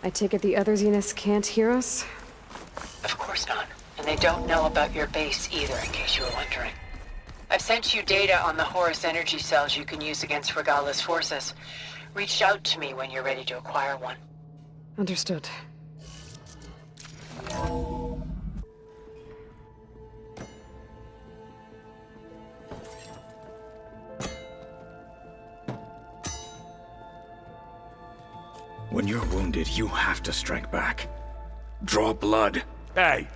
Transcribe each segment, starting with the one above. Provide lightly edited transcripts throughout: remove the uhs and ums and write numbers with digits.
I take it the other Zeniths can't hear us? Of course not. And they don't know about your base either, in case you were wondering. I've sent you data on the Horus energy cells you can use against Regala's forces. Reach out to me when you're ready to acquire one. Understood. When you're wounded, you have to strike back. Draw blood. Hey!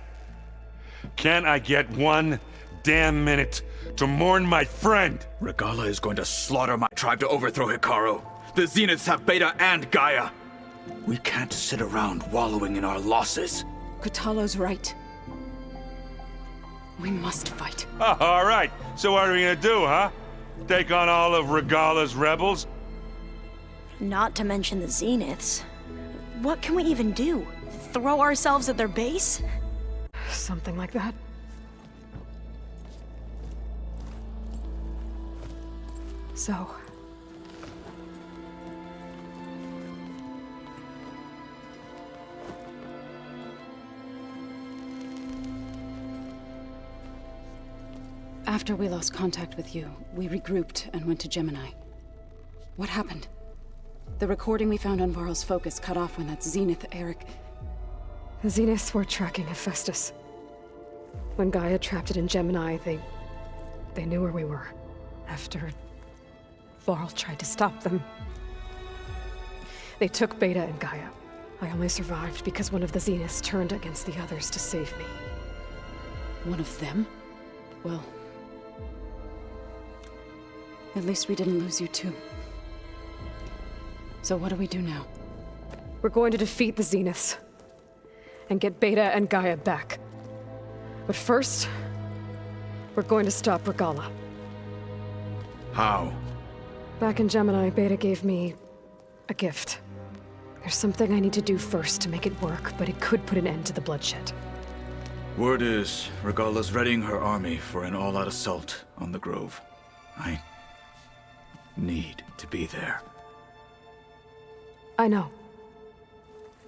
Can't I get one damn minute to mourn my friend? Regala is going to slaughter my tribe to overthrow Hikaru. The Zeniths have Beta and Gaia. We can't sit around wallowing in our losses. Kotallo's right. We must fight. Oh, all right. So what are we gonna do, huh? Take on all of Regala's rebels? Not to mention the Zeniths. What can we even do? Throw ourselves at their base? Something like that. So... After we lost contact with you, we regrouped and went to Gemini. What happened? The recording we found on Varl's focus cut off when that Zenith, Eric... The Zeniths were tracking Hephaestus. When Gaia trapped it in Gemini, they knew where we were. After... Varl tried to stop them. They took Beta and Gaia. I only survived because one of the Zeniths turned against the others to save me. One of them? Well... At least we didn't lose you too. So what do we do now? We're going to defeat the Zeniths. And get Beta and Gaia back. But first... we're going to stop Regala. How? Back in Gemini, Beta gave me... a gift. There's something I need to do first to make it work, but it could put an end to the bloodshed. Word is, Regala's readying her army for an all-out assault on the Grove. I... need to be there. I know.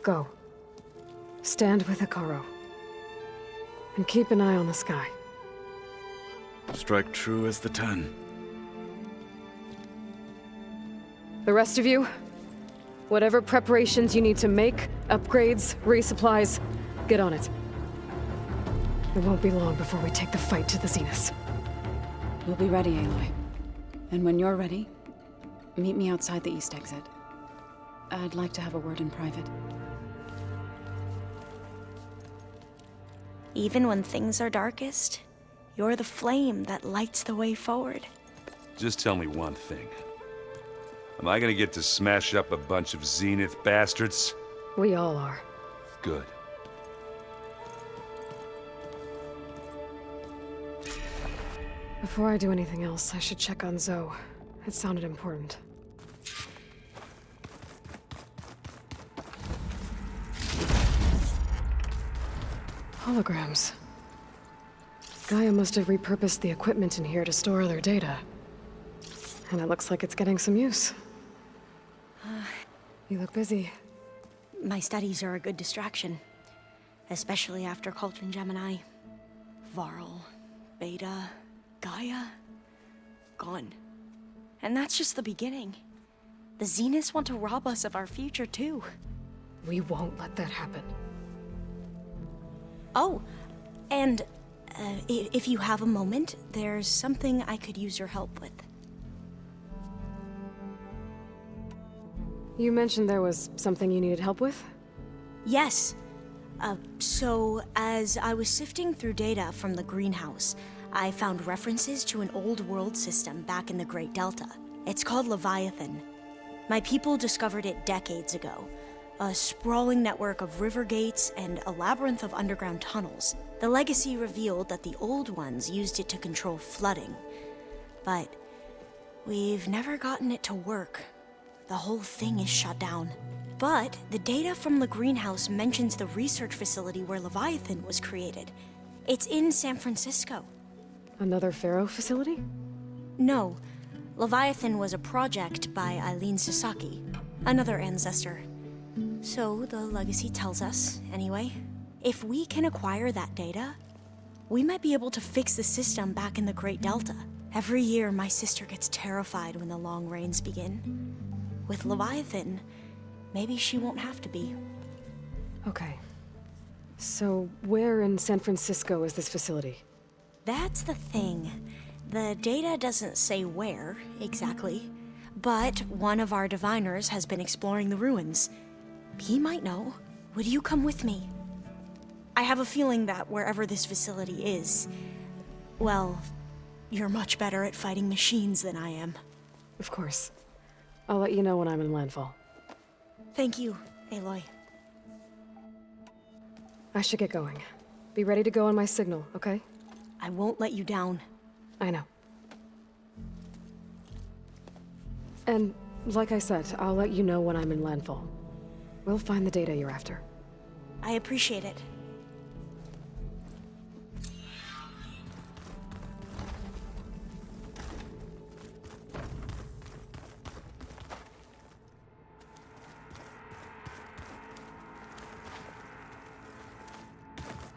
Go. Stand with Hikaru. And keep an eye on the sky. Strike true as the 10. The rest of you, whatever preparations you need to make, upgrades, resupplies, get on it. It won't be long before we take the fight to the Zeniths. We'll be ready, Aloy. And when you're ready, meet me outside the east exit. I'd like to have a word in private. Even when things are darkest, you're the flame that lights the way forward. Just tell me one thing. Am I gonna get to smash up a bunch of Zenith bastards? We all are. Good. Before I do anything else, I should check on Zeee. It sounded important. Holograms. Gaia must have repurposed the equipment in here to store their data. And it looks like it's getting some use. You look busy. My studies are a good distraction. Especially after Cauldron Gemini. Varl, Beta, Gaia, gone. And that's just the beginning. The Zeniths want to rob us of our future, too. We won't let that happen. Oh, and if you have a moment, there's something I could use your help with. You mentioned there was something you needed help with? Yes. So, as I was sifting through data from the greenhouse, I found references to an old world system back in the Great Delta. It's called Leviathan. My people discovered it decades ago. A sprawling network of river gates and a labyrinth of underground tunnels. The legacy revealed that the old ones used it to control flooding. But we've never gotten it to work. The whole thing is shut down. But the data from the greenhouse mentions the research facility where Leviathan was created. It's in San Francisco. Another Pharaoh facility? No. Leviathan was a project by Eileen Sasaki, another ancestor. So the legacy tells us, anyway. If we can acquire that data, we might be able to fix the system back in the Great Delta. Every year, my sister gets terrified when the long rains begin. With Leviathan, maybe she won't have to be. Okay. So, where in San Francisco is this facility? That's the thing. The data doesn't say where, exactly. But one of our diviners has been exploring the ruins. He might know. Would you come with me? I have a feeling that wherever this facility is, well, you're much better at fighting machines than I am. Of course. I'll let you know when I'm in landfall. Thank you, Aloy. I should get going. Be ready to go on my signal, okay? I won't let you down. I know. And, like I said, I'll let you know when I'm in landfall. We'll find the data you're after. I appreciate it.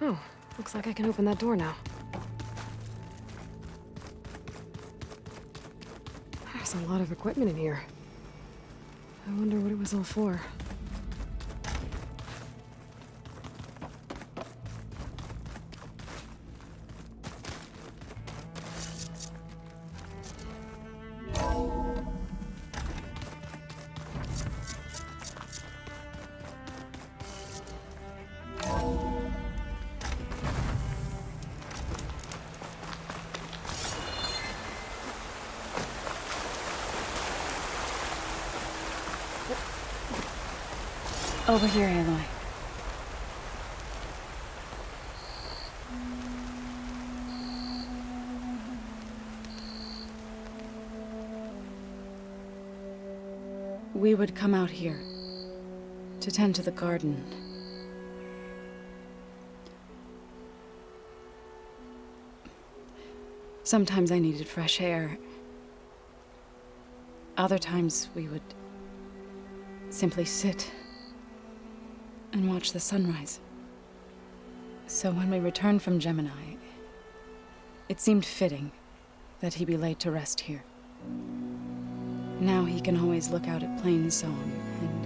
Oh, looks like I can open that door now. There's a lot of equipment in here. I wonder what it was all for. Over here, Aloy. We would come out here to tend to the garden. Sometimes I needed fresh air. Other times we would simply sit and watch the sunrise. So when we returned from Gemini, it seemed fitting that he be laid to rest here. Now he can always look out at Plainsong and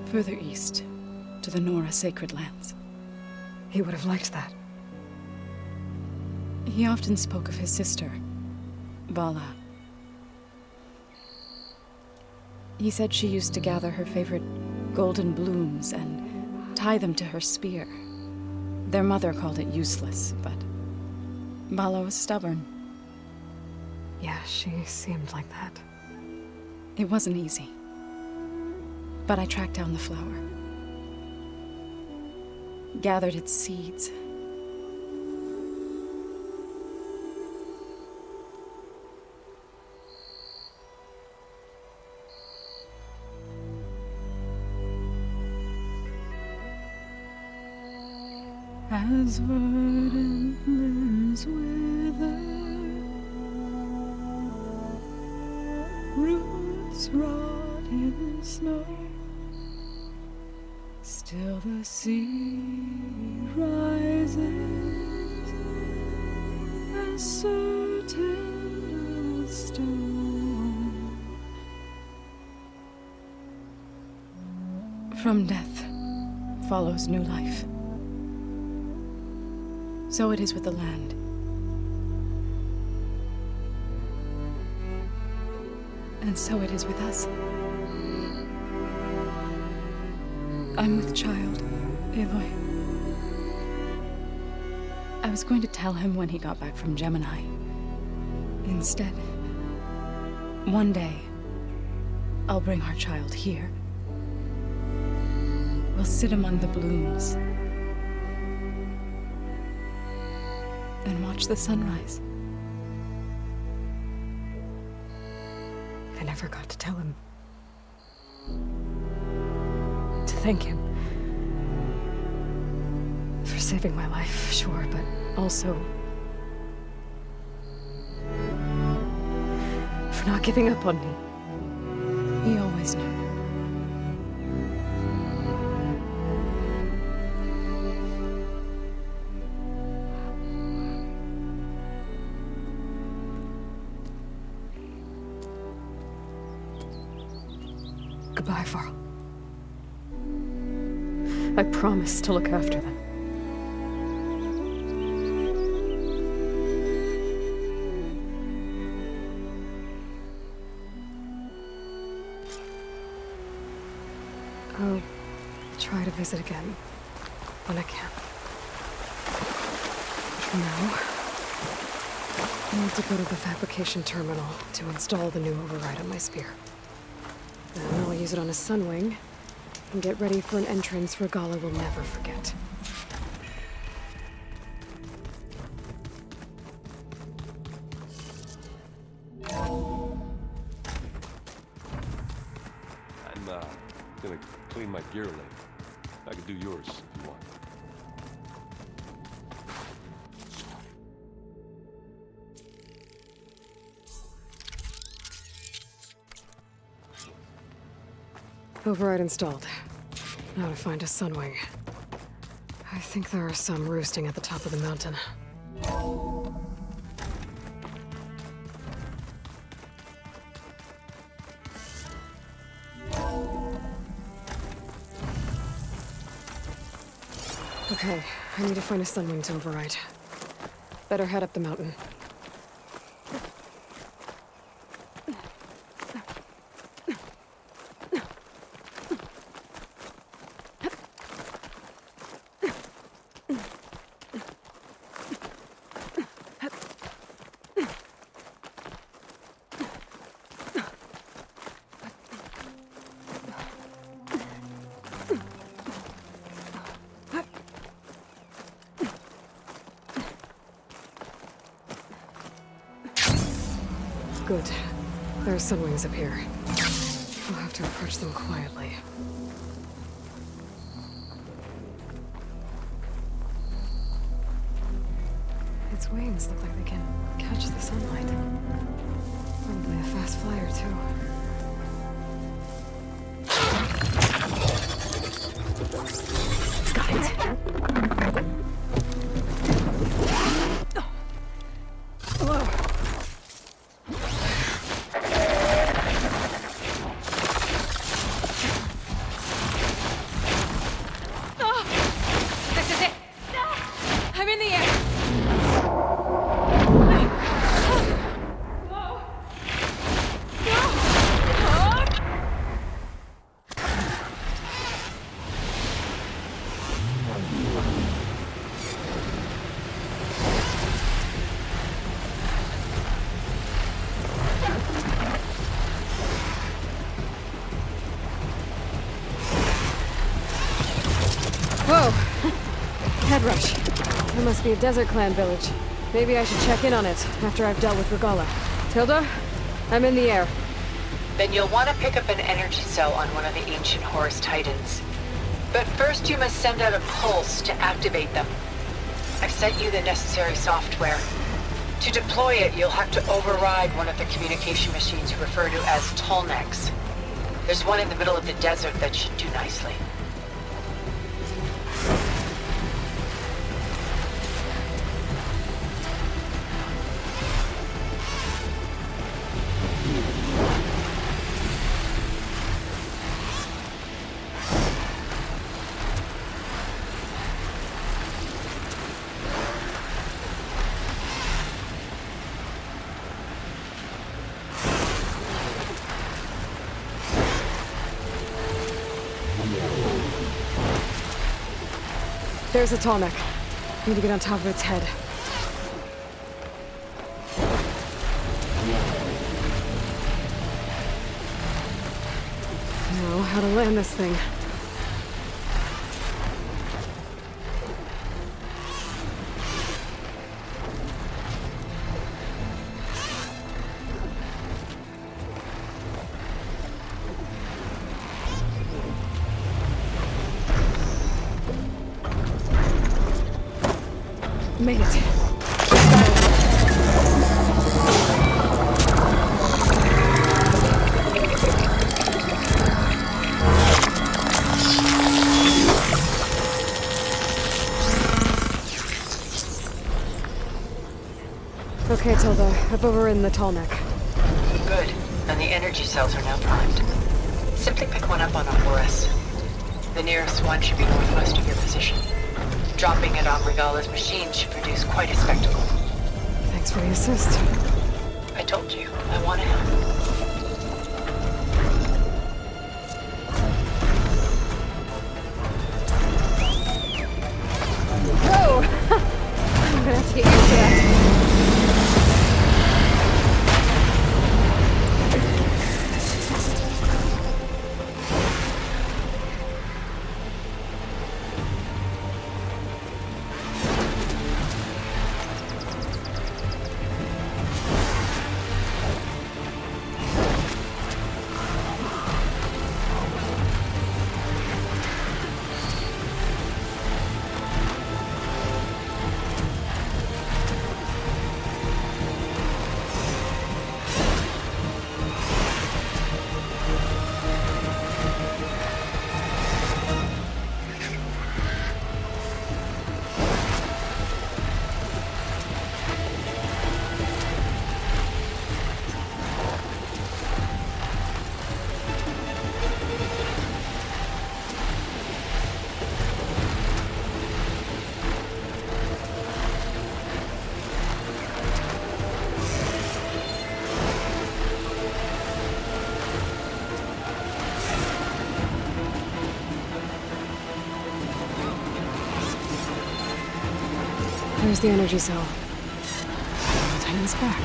further east to the Nora sacred lands. He would have liked that. He often spoke of his sister, Vala. He said she used to gather her favorite golden blooms and tie them to her spear. Their mother called it useless, but Vala was stubborn. Yeah, she seemed like that. It wasn't easy. But I tracked down the flower. Gathered its seeds. As verdant limbs wither, roots rot in snow, still the sea rises, as certain as stone. From death follows new life. So it is with the land. And so it is with us. I'm with child, Aloy. I was going to tell him when he got back from Gemini. Instead, one day, I'll bring our child here. We'll sit among the blooms and watch the sunrise. I never got to tell him. To thank him. For saving my life, sure, but also for not giving up on me. He always knew. Goodbye, Varl. I promise to look after them. I'll try to visit again when I can. But for now, I need to go to the fabrication terminal to install the new override on my spear. Then I'll use it on a sunwing and get ready for an entrance Regalla will never forget. I'm gonna clean my gear later. I can do yours if you want. Override installed. Now to find a sunwing. I think there are some roosting at the top of the mountain. Okay, I need to find a sunwing to override. Better head up the mountain. Good. There are sunwings up here. I'll have to approach them quietly. Its wings look like they can catch the sunlight. Probably a fast flyer, too. Got it. Whoa. I'm in the air! Whoa! Head rush. There must be a Desert Clan village. Maybe I should check in on it after I've dealt with Regalla. Tilda? I'm in the air. Then you'll want to pick up an energy cell on one of the ancient Horus Titans. But first you must send out a pulse to activate them. I've sent you the necessary software. To deploy it, you'll have to override one of the communication machines you refer to as Tolnecs. There's one in the middle of the desert that should do nicely. There's a Tolnec. Need to get on top of its head. Now, how to land this thing. Made it. up over in the tall neck. Good. And the energy cells are now primed. Simply pick one up on a Horus. The nearest one should be northwest of your position. Dropping it on Regala's machine should produce quite a spectacle. Thanks for the assist. I told you, I want to help. Oh! I'm gonna have to get used to that. There's the energy cell. Tighten this back.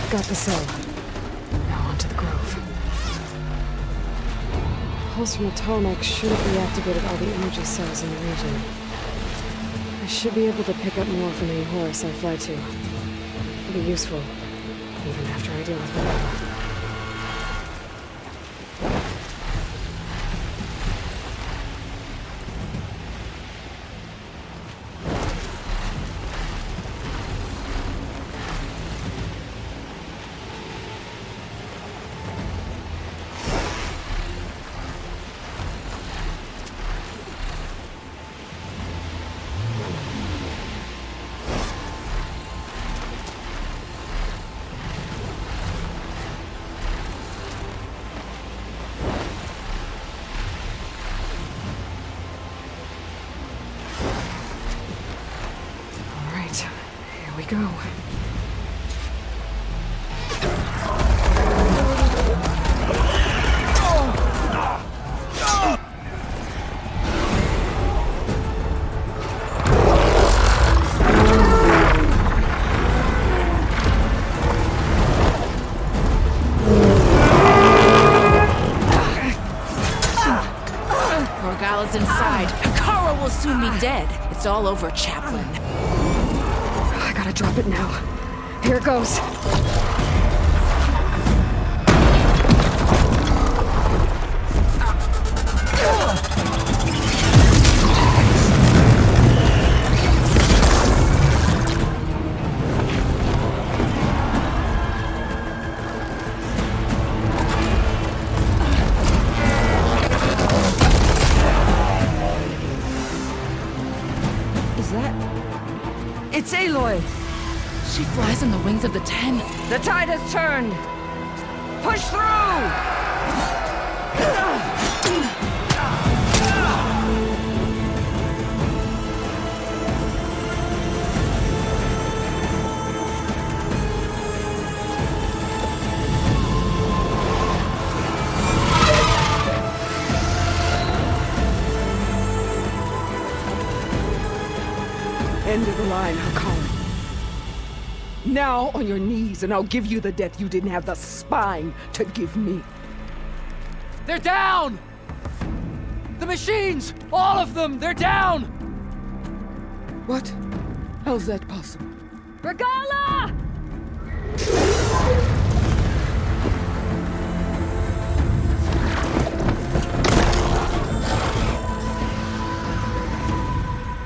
Got the cell. Now onto the grove. Pulse from the tall neck should have reactivated all the energy cells in the region. I should be able to pick up more from any Horus I fly to. It'll be useful, even after I deal with Regala. Here we go. Regala's inside. Kara will soon be dead. It's all over, Chaplain. I gotta drop it now. Here it goes. It's Aloy! She flies on the wings of the Ten. The tide has turned! Push through! End of the line, Hakari. Now on your knees, and I'll give you the death you didn't have the spine to give me. They're down! The machines! All of them! They're down! What? How's that possible? Regala!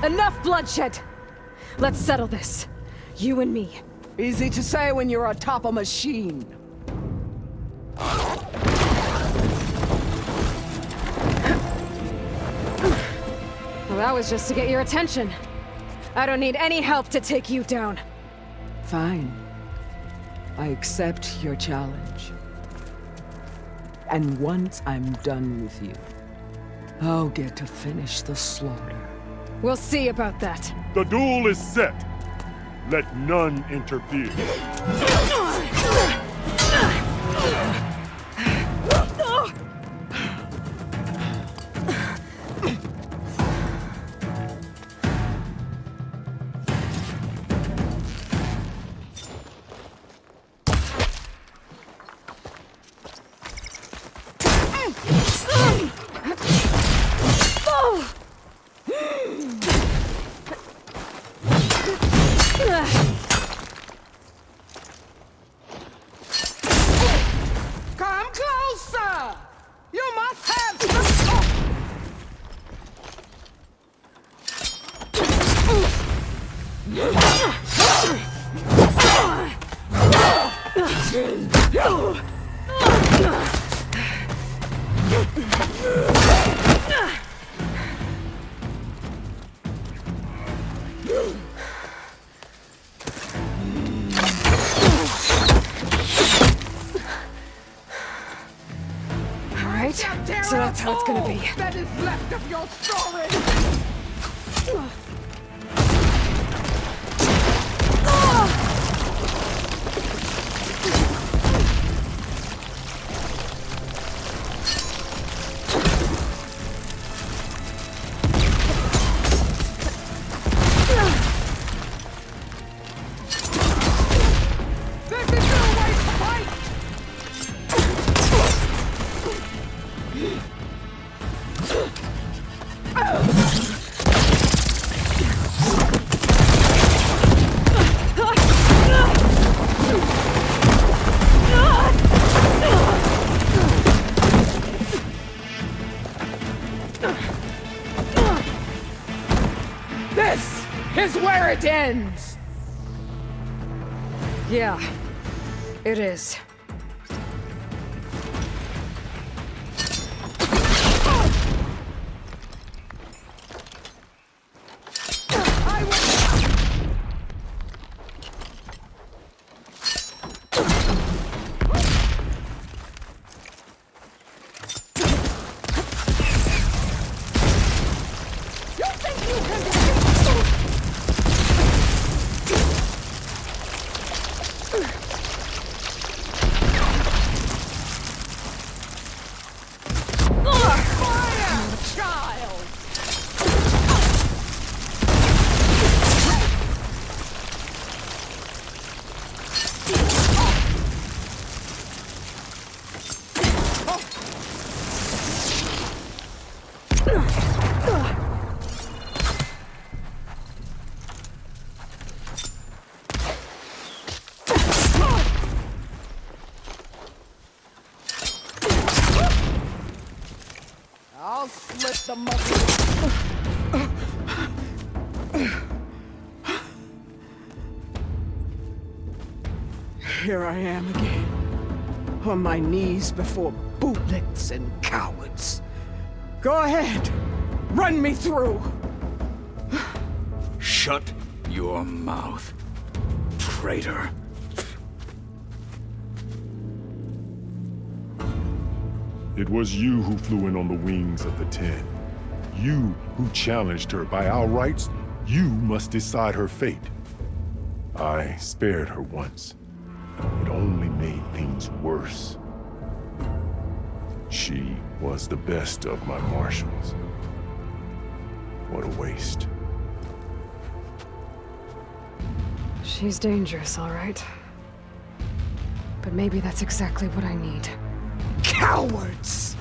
Enough bloodshed! Let's settle this. You and me. Easy to say when you're atop a machine. Well, that was just to get your attention. I don't need any help to take you down. Fine. I accept your challenge. And once I'm done with you, I'll get to finish the slaughter. We'll see about that. The duel is set. Let none interfere. Come closer! You must have some... All right, so that's how it's gonna be. That is left of your story! This is your way to fight! This is where it ends! Yeah, it is. I'll slit the muzzle. Here I am again, on my knees before bootlets and cowards. Go ahead, run me through. Shut your mouth, traitor. It was you who flew in on the wings of the 10. You who challenged her by our rights. You must decide her fate. I spared her once. It only made things worse. She was the best of my marshals. What a waste. She's dangerous, all right. But maybe that's exactly what I need. Cowards!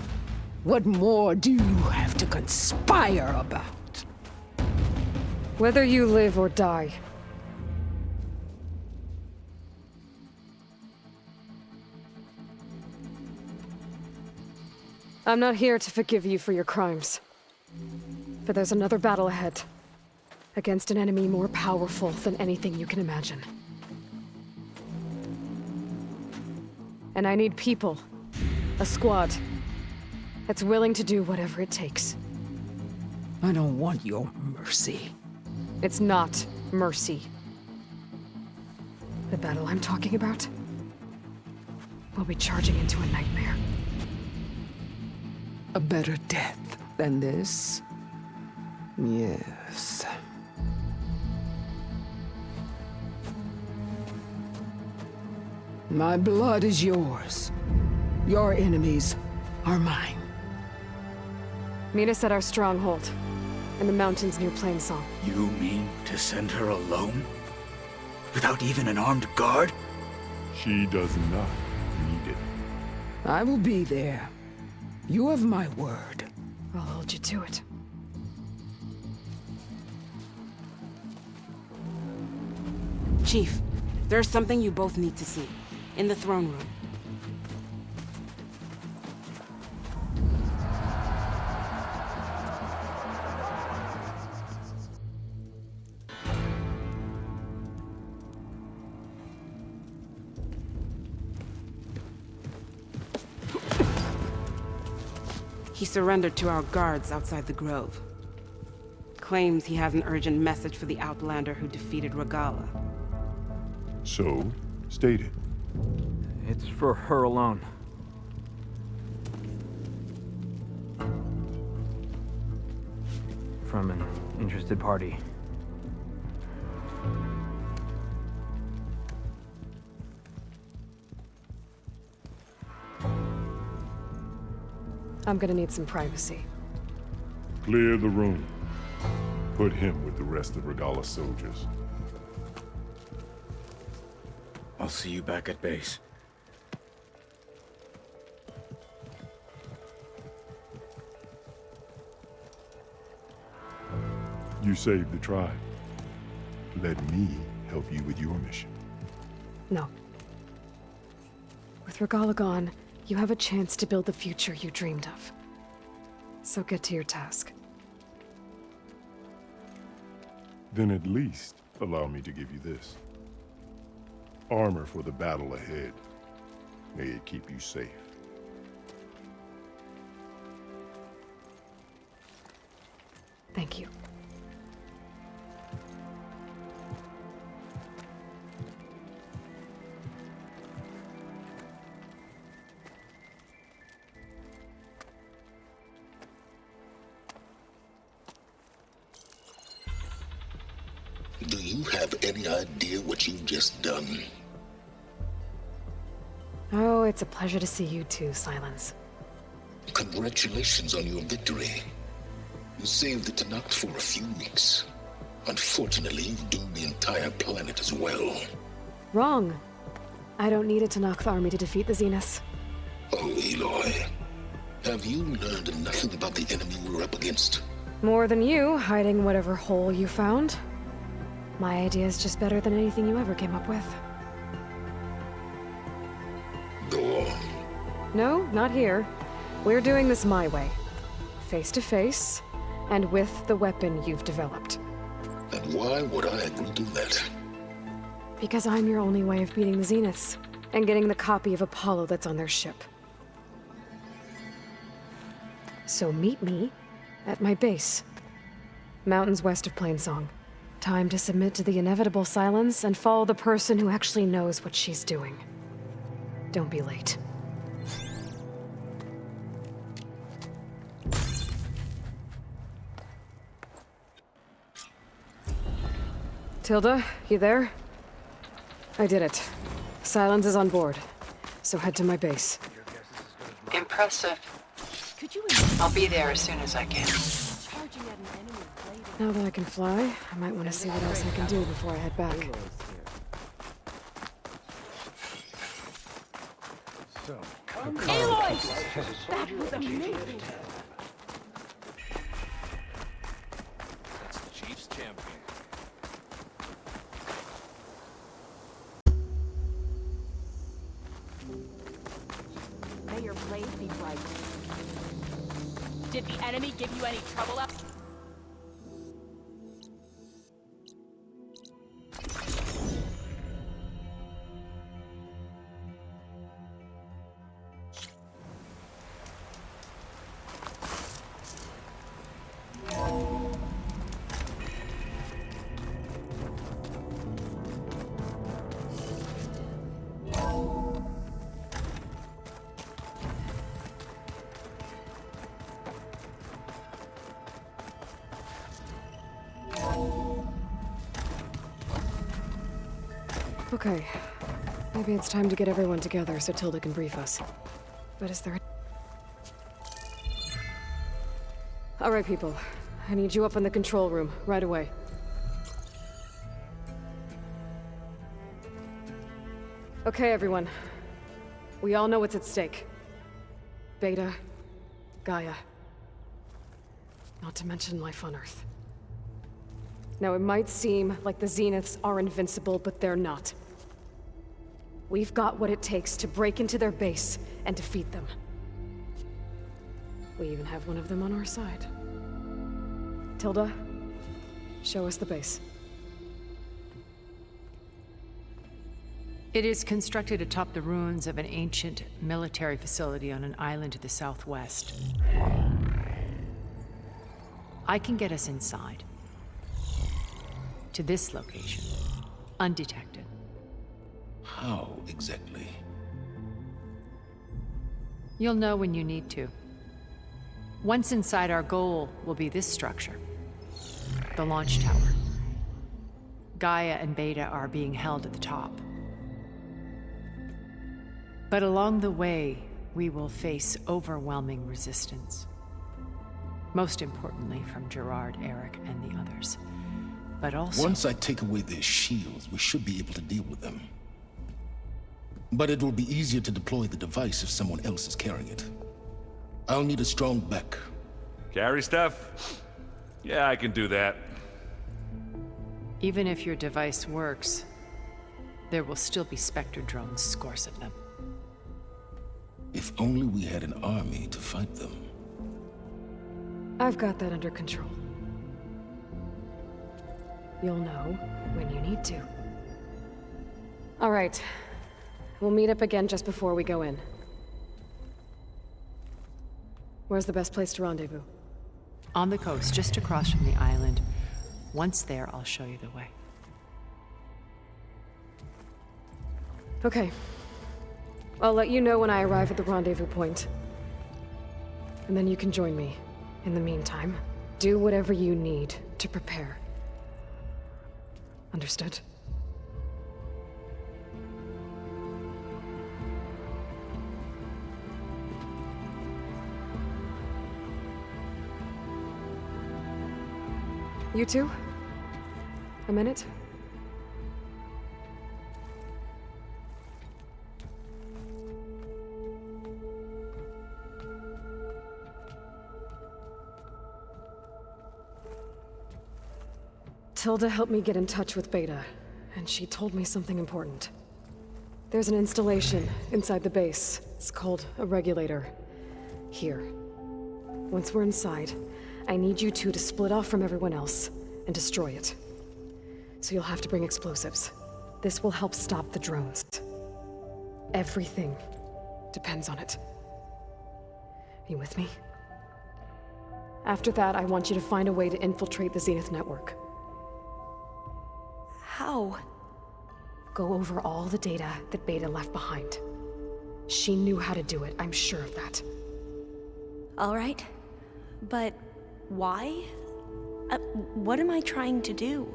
What more do you have to conspire about? Whether you live or die. I'm not here to forgive you for your crimes. But there's another battle ahead. Against an enemy more powerful than anything you can imagine. And I need people. A squad. That's willing to do whatever it takes. I don't want your mercy. It's not mercy. The battle I'm talking about will be charging into a nightmare. A better death than this? Yes. My blood is yours. Your enemies are mine. Meet us at our stronghold, in the mountains near Plainsong. You mean to send her alone? Without even an armed guard? She does not need it. I will be there. You have my word. I'll hold you to it. Chief, there's something you both need to see. In the throne room. He surrendered to our guards outside the grove. Claims he has an urgent message for the Outlander who defeated Regala. So, state it. It's for her alone. From an interested party. I'm gonna need some privacy. Clear the room. Put him with the rest of Regala's soldiers. I'll see you back at base. You saved the tribe. Let me help you with your mission. No. With Regala gone, you have a chance to build the future you dreamed of. So get to your task. Then at least allow me to give you this. Armor for the battle ahead. May it keep you safe. Thank you. Do you have any idea what you've just done? Oh, it's a pleasure to see you too, Silence. Congratulations on your victory. You saved the Tanakh for a few weeks. Unfortunately, you've doomed the entire planet as well. Wrong. I don't need a Tanakh army to defeat the Zeniths. Oh, Aloy. Have you learned nothing about the enemy we're up against? More than you, hiding whatever hole you found. My idea is just better than anything you ever came up with. Go on. No, not here. We're doing this my way. Face to face, and with the weapon you've developed. And why would I agree to that? Because I'm your only way of beating the Zeniths, and getting the copy of Apollo that's on their ship. So meet me at my base. Mountains west of Plainsong. Time to submit to the inevitable silence and follow the person who actually knows what she's doing. Don't be late. Tilda, you there? I did it. Silence is on board. So head to my base. Impressive. I'll be there as soon as I can. Now that I can fly, I might want to see what else I can do before I head back. Aloy! That was amazing! That's the Chief's champion. May your blade be bright. Did the enemy give you any trouble up? Okay. Maybe it's time to get everyone together so Tilda can brief us. But is there... All right, people. I need you up in the control room, right away. Okay, everyone. We all know what's at stake. Beta, Gaia. Not to mention life on Earth. Now, it might seem like the Zeniths are invincible, but they're not. We've got what it takes to break into their base and defeat them. We even have one of them on our side. Tilda, show us the base. It is constructed atop the ruins of an ancient military facility on an island to the southwest. I can get us inside. To this location, undetected. How exactly? You'll know when you need to. Once inside, our goal will be this structure. The launch tower. Gaia and Beta are being held at the top. But along the way, we will face overwhelming resistance. Most importantly from Gerard, Eric, and the others. But also... Once I take away their shields, we should be able to deal with them. But it will be easier to deploy the device if someone else is carrying it. I'll need a strong back. Carry stuff? Yeah, I can do that. Even if your device works, there will still be Spectre drones, scores of them. If only we had an army to fight them. I've got that under control. You'll know when you need to. All right. We'll meet up again just before we go in. Where's the best place to rendezvous? On the coast, just across from the island. Once there, I'll show you the way. Okay. I'll let you know when I arrive at the rendezvous point. And then you can join me. In the meantime, do whatever you need to prepare. Understood? You two? A minute? Tilda helped me get in touch with Beta, and she told me something important. There's an installation inside the base. It's called a regulator. Here. Once we're inside, I need you two to split off from everyone else and destroy it. So you'll have to bring explosives. This will help stop the drones. Everything depends on it. Are you with me? After that, I want you to find a way to infiltrate the Zenith network. How? Go over all the data that Beta left behind. She knew how to do it, I'm sure of that. All right. But why? What am I trying to do?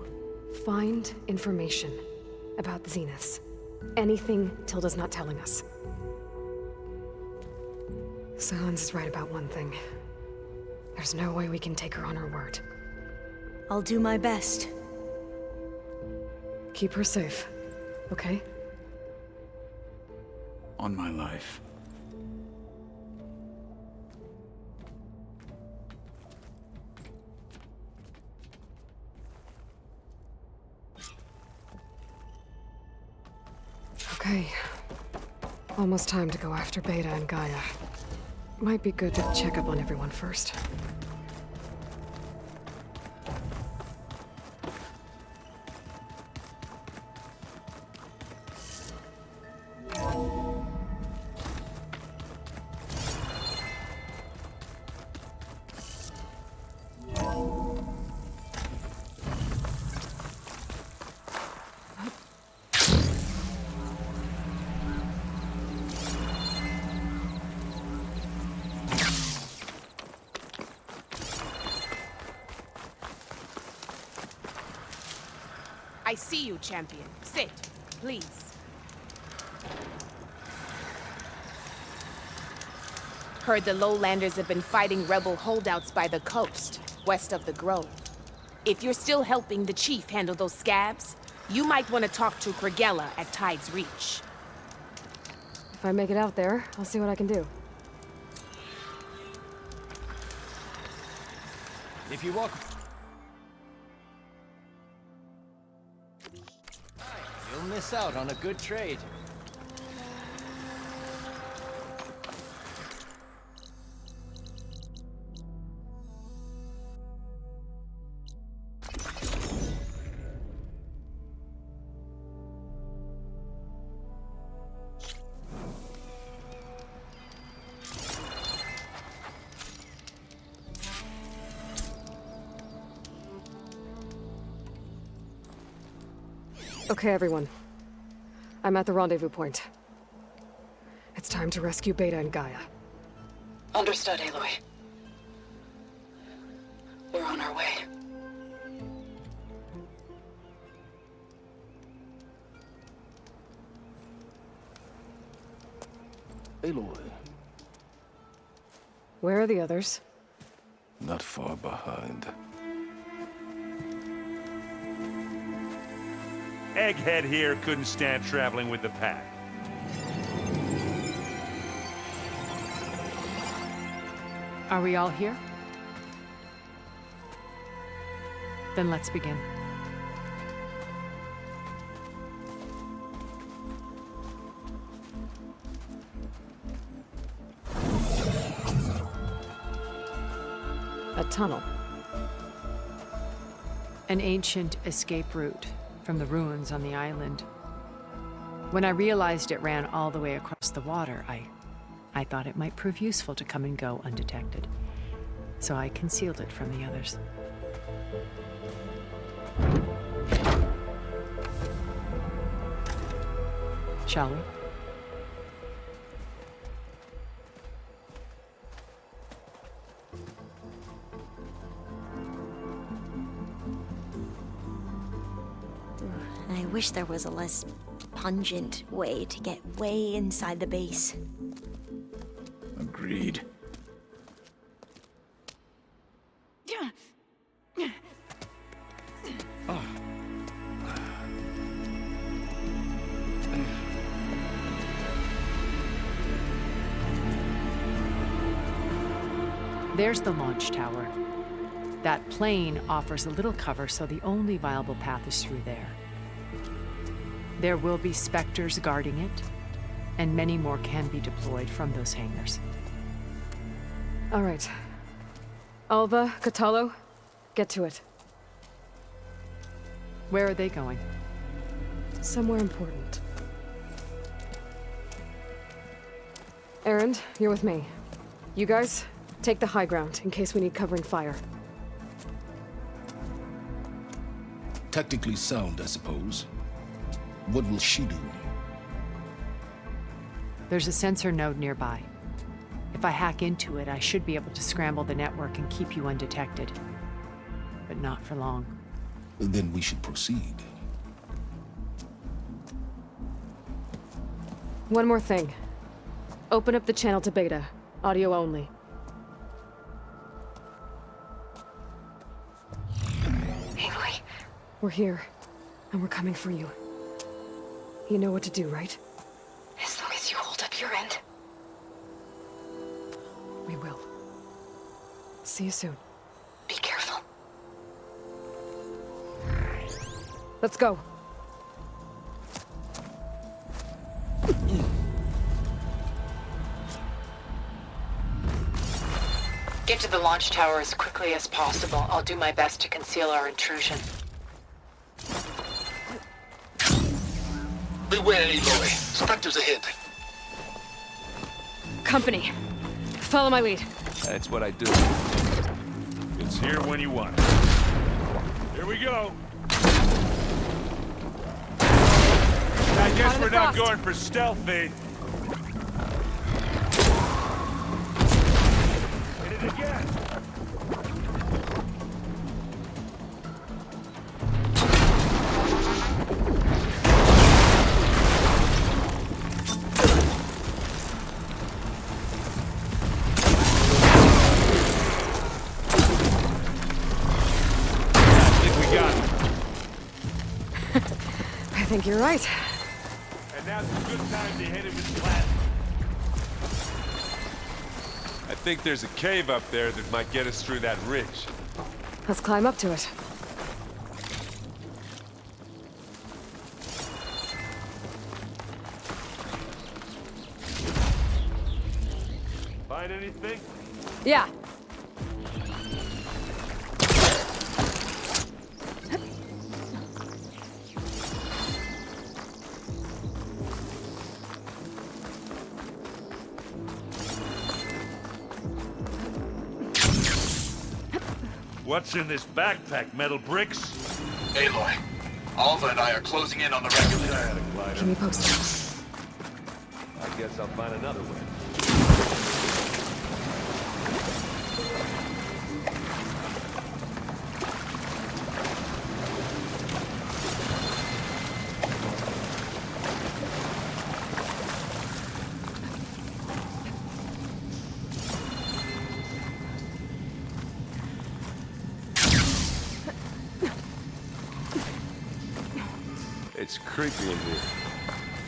Find information about the Zeniths. Anything Tilda's not telling us. Silence is right about one thing. There's no way we can take her on her word. I'll do my best. Keep her safe, okay? On my life. Okay. Almost time to go after Beta and Gaia. Might be good to check up on everyone first. I see you, champion. Sit. please. Heard the lowlanders have been fighting rebel holdouts by the coast, west of the Grove. If you're still helping the chief handle those scabs, you might want to talk to Kragella at Tide's Reach. If I make it out there, I'll see what I can do. If you walk... You'll miss out on a good trade. Okay, everyone. I'm at the rendezvous point. It's time to rescue Beta and Gaia. Understood, Aloy. We're on our way. Aloy, Where are the others? not far behind. Egghead here couldn't stand traveling with the pack. Are we all here? Then let's begin. A tunnel. An ancient escape route from the ruins on the island. When I realized it ran all the way across the water, I thought it might prove useful to come and go undetected. So I concealed it from the others. Shall we? I wish there was a less pungent way to get way inside the base. Agreed. There's the launch tower. That plane offers a little cover, so the only viable path is through there. There will be Spectres guarding it, and many more can be deployed from those hangars. All right. Alva, Catalo, get to it. Where are they going? Somewhere important. Erend, you're with me. You guys, take the high ground in case we need covering fire. Tactically sound, I suppose. What will she do? There's a sensor node nearby. If I hack into it, I should be able to scramble the network and keep you undetected. But not for long. Then we should proceed. One more thing. Open up the channel to Beta. Audio only. Aloy, We're here, and we're coming for you. You know what to do, right? as long as you hold up your end. We will. See you soon. Be careful. Let's go. Get to the launch tower as quickly as possible. I'll do my best to conceal our intrusion. Beware, Aloy. Spectres ahead. Company. Follow my lead. That's what I do. It's here when you want it. Here we go. I guess we're not going for stealth, Faith. Hit it again. think you're right. And now's a good time to hit it with plasma. I think there's a cave up there that might get us through that ridge. Let's climb up to it. Find anything? Yeah. What's in this backpack, metal bricks? Aloy, Alva and I are closing in on the regulator. Keep me posted. I guess I'll find another way. It's creepy in here.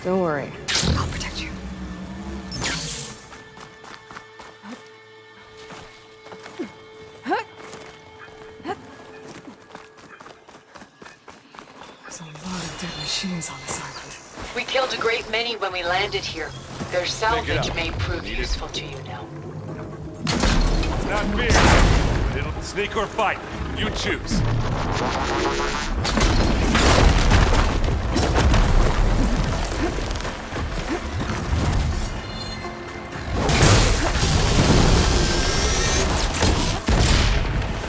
Don't worry. I'll protect you. There's a lot of dead machines on this island. We killed a great many when we landed here. Their salvage up. may prove useful to you now. Not fear. It'll sneak or fight. You choose.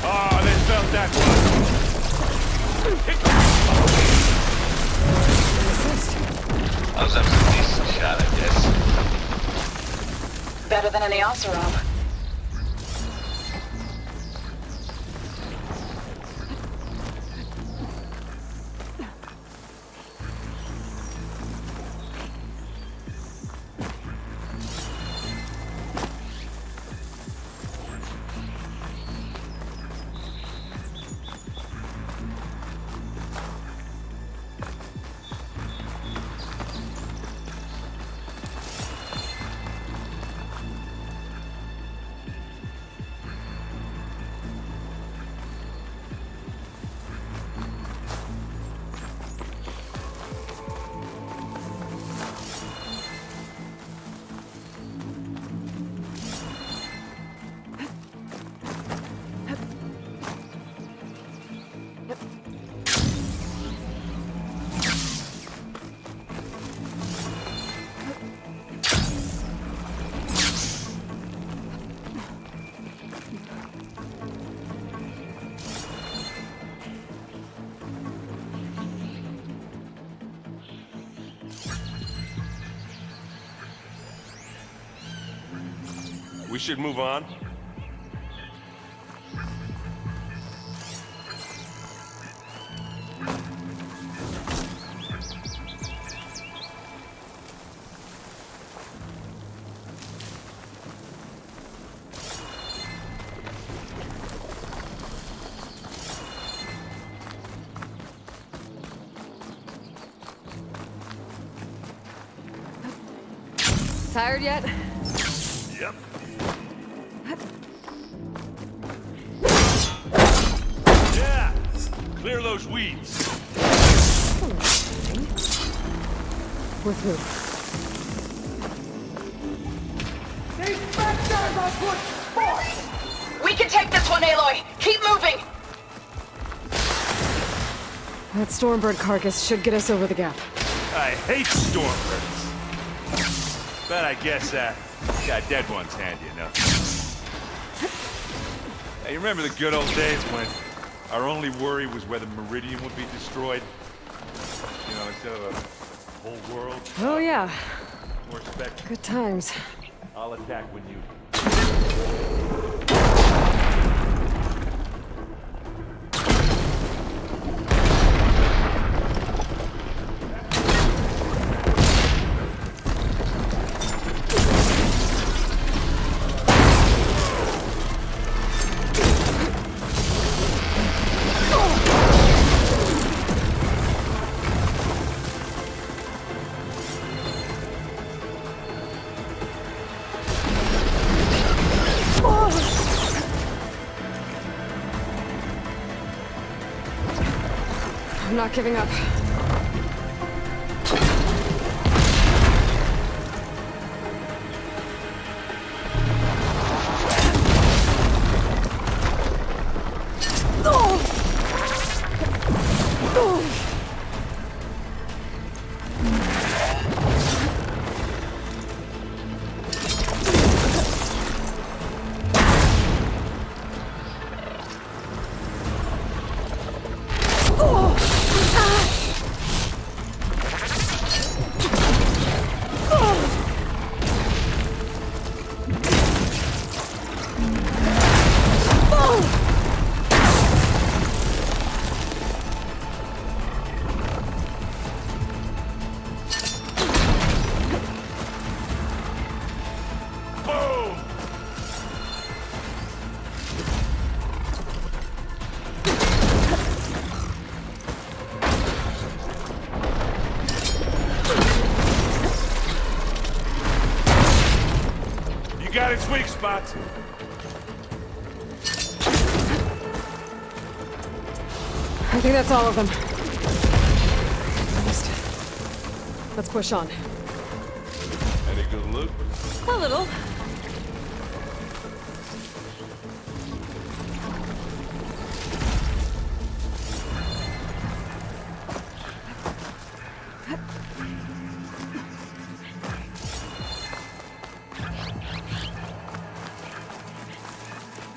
Oh, they felt that one. That was a decent shot, I guess. Better than any Oseram. We should move on. Tired yet? Yep. Yeah! Clear those weeds. With who? We can take this one, Aloy! Keep moving! That Stormbird carcass should get us over the gap. I hate Stormbirds. But I guess, got dead ones handy enough. Hey, you remember the good old days when our only worry was whether Meridian would be destroyed? You know, instead of a whole world? Oh yeah. More spectrum. Good times. I'll attack when you... not giving up. Got its weak spots. I think that's all of them. Let's push on. Any good loot? A little.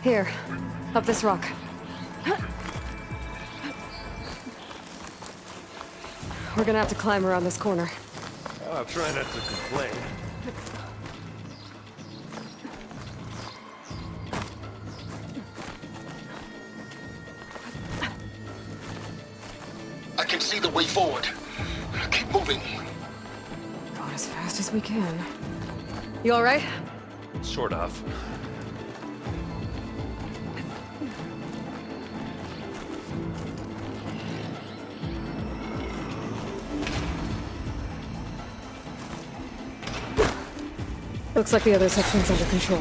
Here, up this rock. We're gonna have to climb around this corner. Oh, I'll try not to complain. I can see the way forward. Keep moving. Going as fast as we can. You all right? Sort of. Looks like the others have things under control.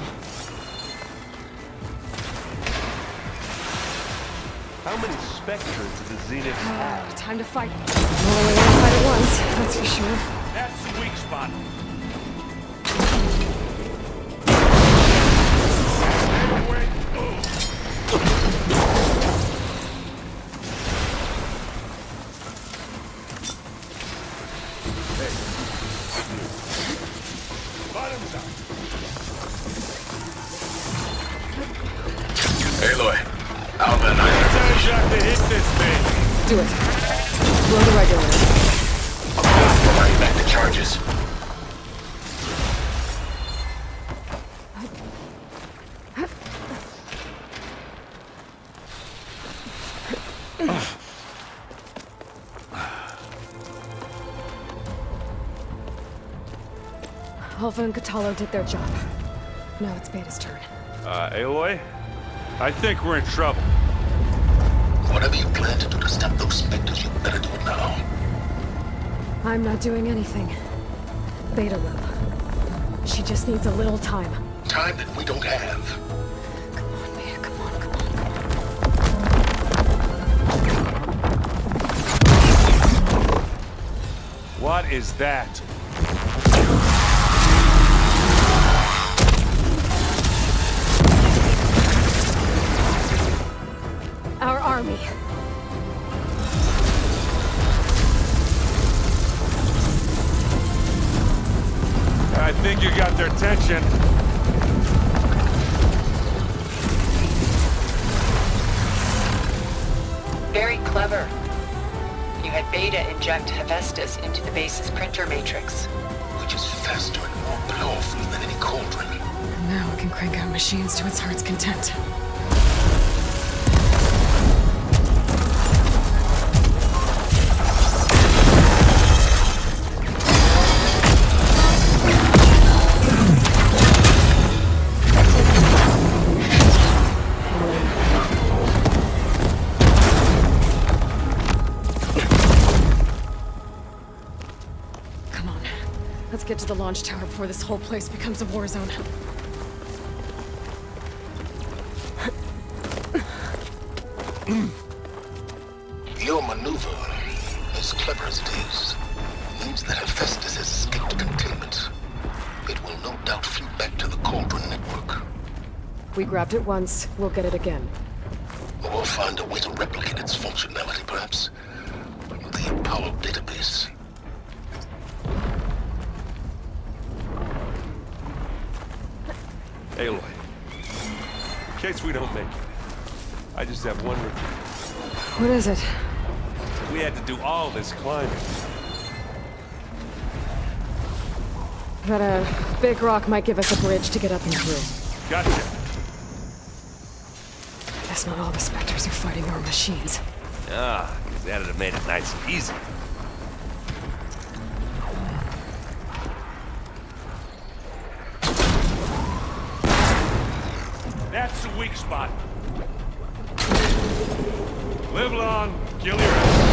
How many Spectres do the Zeniths have? Time to fight. Well, only one fight at once, that's for sure. That's the weak spot. Aloy, Alva and I are Time to hit this thing. Do it. Blow the regulator. providing back the charges. Alpha and Catalo did their job. Now it's Beta's turn. Aloy? I think we're in trouble. Whatever you plan to do to stop those Spectres, you better do it now. I'm not doing anything. Beta will. She just needs a little time. Time that we don't have. Come on, Beta, come on, come on. What is that? Our army. I think you got their attention. Very clever. You had Beta inject Hephaestus into the base's printer matrix. Which is faster and more powerful than any cauldron. Now it can crank out machines to its heart's content. Let's get to the launch tower before this whole place becomes a war zone. Your maneuver back to the Cauldron Network. We grabbed it once, we'll get it again. We'll find a way to replicate its functionality, perhaps. The Apollo database. Aloy, in case we don't make it, I just have one request. What is it? We had to do all this climbing. That a big rock might give us a bridge to get up and through. Gotcha. Guess not all the Spectres are fighting our machines. Ah, because that'd have made it nice and easy. That's the weak spot. Live long, kill your enemy.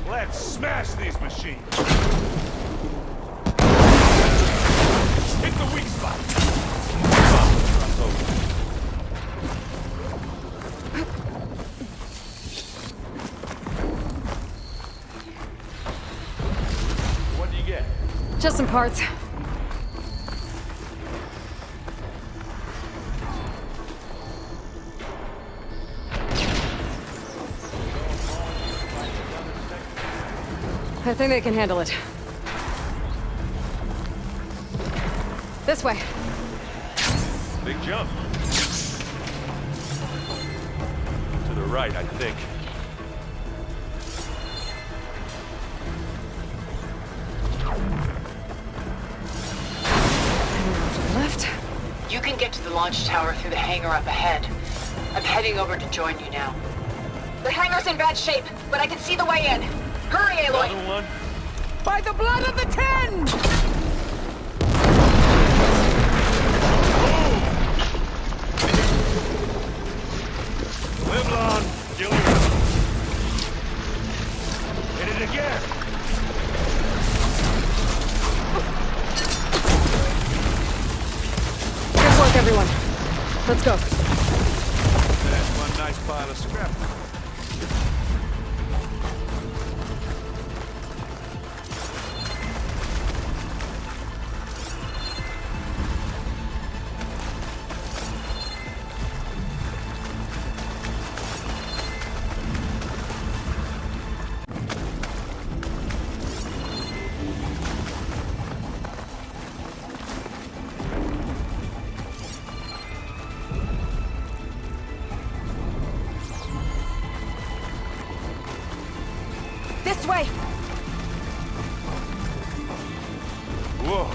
Let's smash these machines! Hit the weak spot! Come on, cross over. What do you get? Just some parts. I think they can handle it. This way. Big jump. To the right, I think. And now to the left. You can get to the launch tower through the hangar up ahead. I'm heading over to join you now. The hangar's in bad shape, but I can see the way in. Hurry, Aloy! Another one? By the blood of the Ten! Live long, kill your enemy. Hit it again. Good work, everyone. Let's go. That's one nice pile of scrap. This way! Whoa.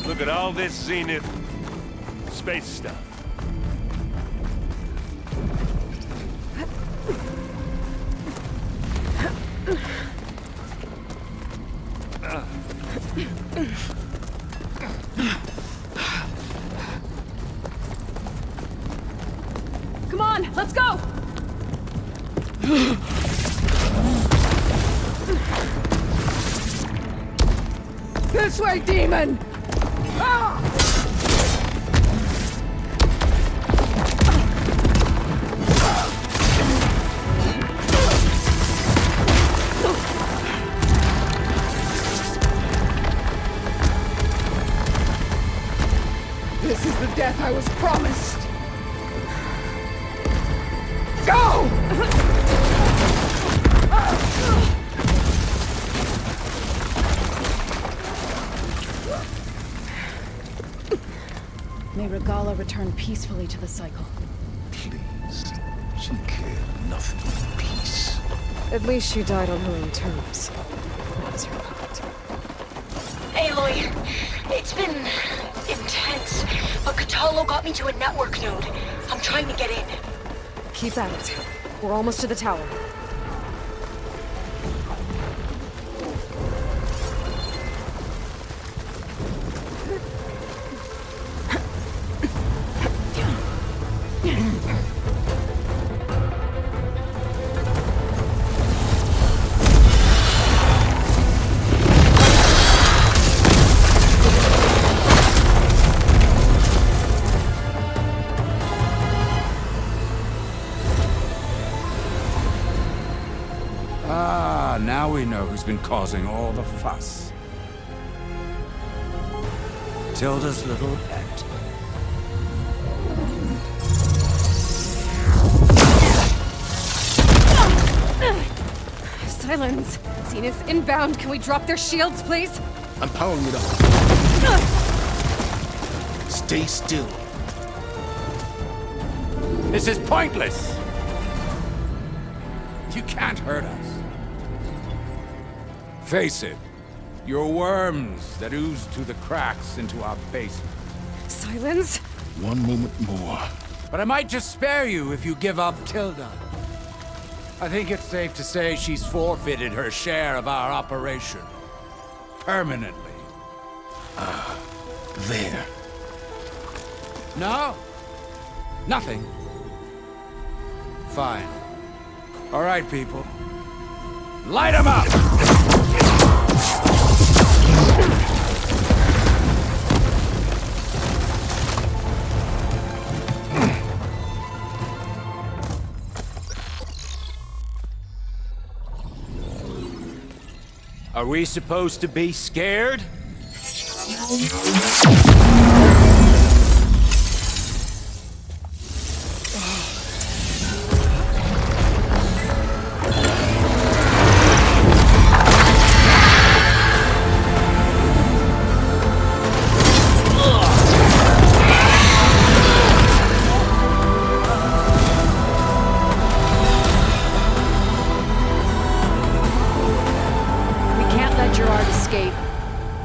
Look at all this Zenith space stuff. Come on, let's go! This way, demon! Ah! This is the death I was promised! Go! May Regalla return peacefully to the cycle. Please. She cared nothing for peace. At least she died on her own terms. That was her point. Aloy, it's been intense, but Catalo got me to a network node. I'm trying to get in. Keep at it. We're almost to the tower. now we know who's been causing all the fuss. Tilda's little pet. Silence! Zenith's inbound. Can we drop their shields, please? I'm powering it up. Stay still. This is pointless! You can't hurt us. Face it, you're worms that ooze through the cracks into our basement. Silence? One moment more. But I might just spare you if you give up Tilda. I think it's safe to say she's forfeited her share of our operation. Permanently. There. No? Nothing. Fine. All right, people. Light 'em up! Are we supposed to be scared?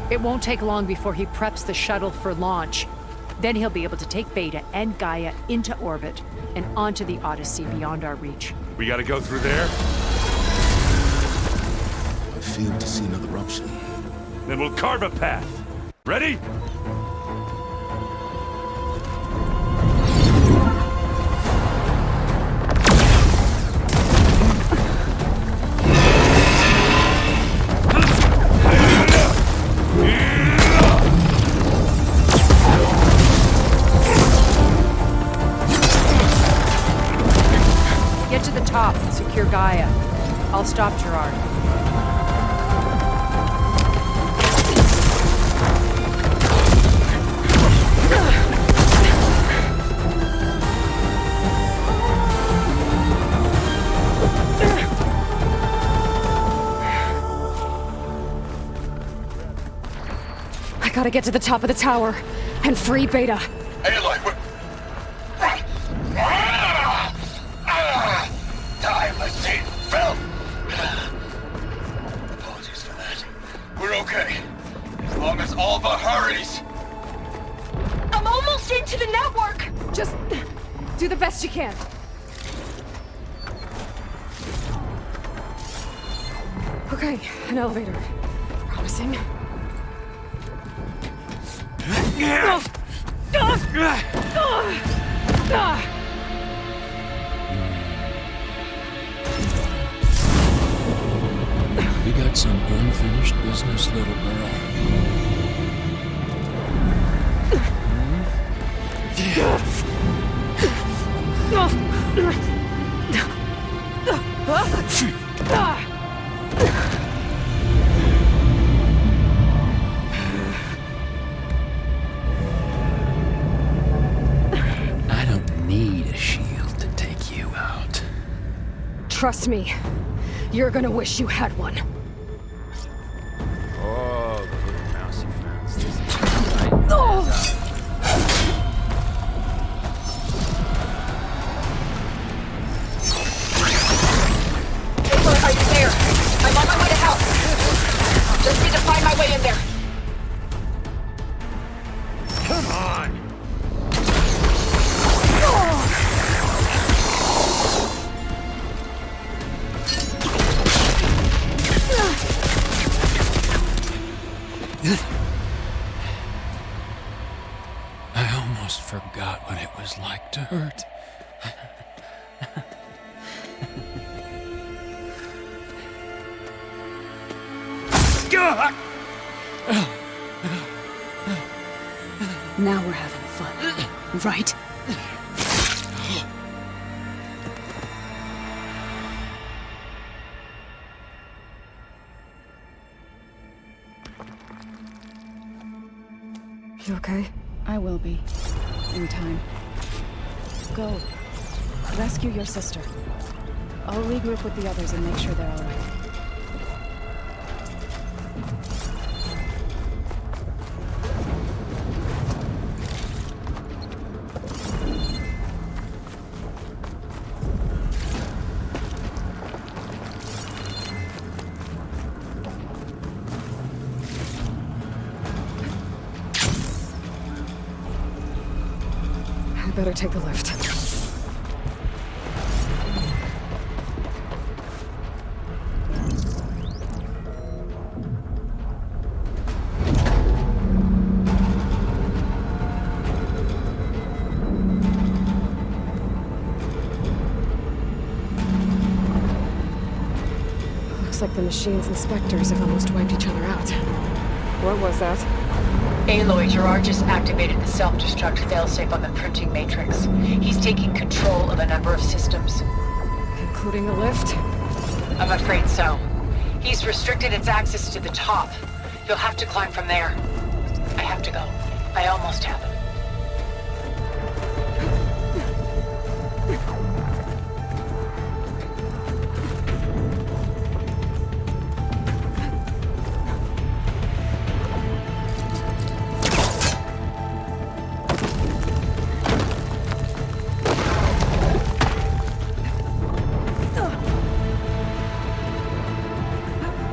It won't take long before he preps the shuttle for launch. Then he'll be able to take Beta and Gaia into orbit and onto the Odyssey beyond our reach. We gotta go through there? I failed to see another option. Then we'll carve a path. Ready? Get to the top and secure Gaia. I'll stop Gerard. I gotta get to the top of the tower and free Beta. Aloy, time machine fell. Apologies for that. We're okay. As long as Alva hurries. I'm almost into the network! Just do the best you can. Okay, an elevator. Promising. We got some unfinished business, little girl. I don't need a shield to take you out. Trust me, you're gonna wish you had one. Oh, the little mousy friends. This is Are you there? I'm on my way to help. Just need to find my way in there. Come on! I almost forgot what it was like to hurt. Now we're having fun, right? You okay? I will be. In time. Go. Rescue your sister. I'll regroup with the others and make sure they're all right. I better take the lift. Looks like the machine's inspectors have almost wiped each other out. What was that? Aloy, Gerard just activated the self-destruct failsafe on the printing matrix. He's taking control of a number of systems. Including the lift? I'm afraid so. He's restricted its access to the top. You'll have to climb from there. I have to go. I almost have it.